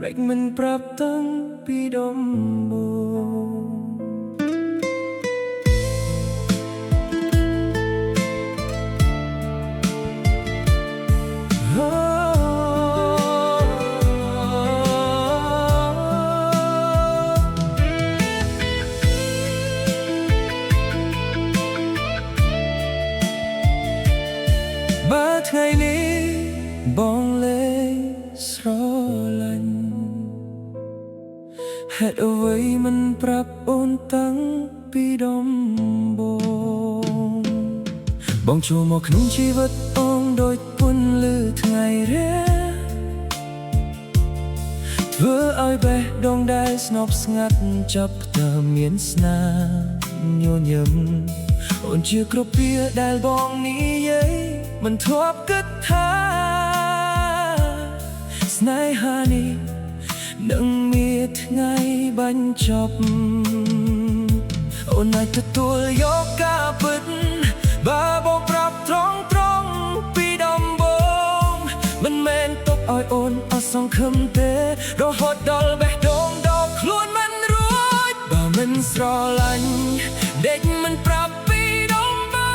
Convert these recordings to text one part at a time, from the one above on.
Rạch mình prap tăng pi đom bồ ba ngàyนี้bong lêស្រឡាញ់ហេតុអ្វីមិនប្រាប់អូនតាំងពីដំបូងបងចូលមកក្នុងជីវិតអូនដូចពន្លឺថ្ងៃរាធ្វើឲ្យបេះដូងដែលស្ងប់ស្ងាត់ចាប់ផ្ដើមមានស្នាមញញឹមអូនជាគ្រប់ពាក្យដែលបងនិយាយមិនធ្លាប់គិតថាស្នេហានេះនឹងមានថ្ងៃបញ្ចប់អូនអាចទទួលយកការពិតបើបងប្រាប់ត្រង់ពីដំបូងមិនមែនទុកឲ្យអូនអស់សង្ឃឹមទេរហូតដល់បេះដូងដកខ្លួនមិនរួចបើមិនស្រឡាញ់ដេកមិនប្រាប់ពីដំបូ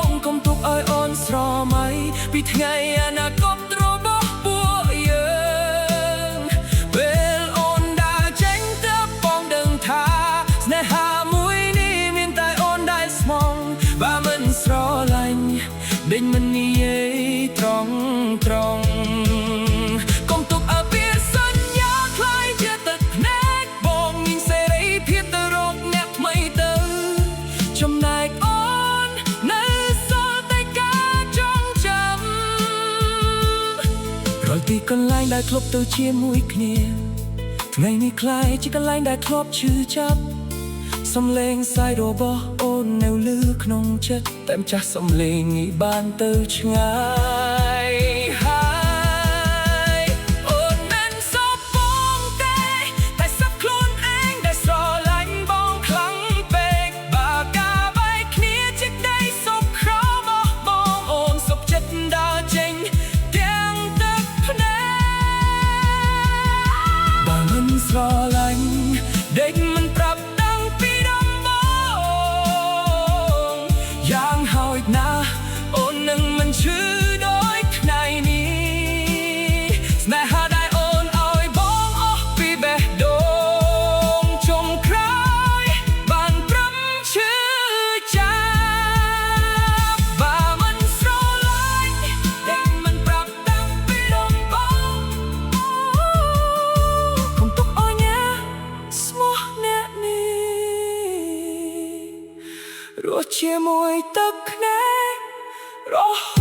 ងកុំទុកឲ្យអូនស្រមៃពីថ្ងៃអនាគតរបស់ពួកយើងពេលអូនដើរចេញទៅបងដឹងថាស្នេហាមួយនេះមានតែអូនដែលស្មងបើមិនស្រឡាញ់ដេញមិននិយាយត្រង់កុំទុកឲ្យពាក្យសន្យាខ្លាយជាទឹកភ្នែកបងមានសេរីភាពទៅរកអ្នកថ្មីទៅចំណែកអូននៅសល់តែការចងចាំរយទីកន្លែងដែលធ្លាប់ទៅជាមួយគ្នាថ្ងៃនេះคล้ายជាកន្លែងដែលធ្លាប់ឈឺចាប់សំឡេងសាយរបស់អូននៅលឺក្នុងចិត្តតែម្ចាស់សំឡេងនេះបានទៅឆ្ងាយហើយអូនមិនសបបងទេតែសັບខ្លួនឯងដែលស្រឡាញ់បងខ្លាំងពេកបើការបែកគ្នាជាក្តីសុខក្ររបស់បងអូនសុខចិត្តដើរចេញទាំងទឹកភ្នែកបើមិនស្រឡាញ់ដេកមិនប្រាប់យ៉ាងហោចណាស់អូននឹងមិនឈឺដោយថ្ងៃនេះស្នេហាដែលអូនឲ្យបងអស់ពីបេះដូងចុងក្រោយបានព្រមឈឺចាប់បើមិនស្រឡាញ់តែមិនប្រាប់តាំងពីដំបូងកុំទុកឲ្យញ៉ាស្មោះអ្នកនេះរស់ជាមួយទឹកភ្នែករហ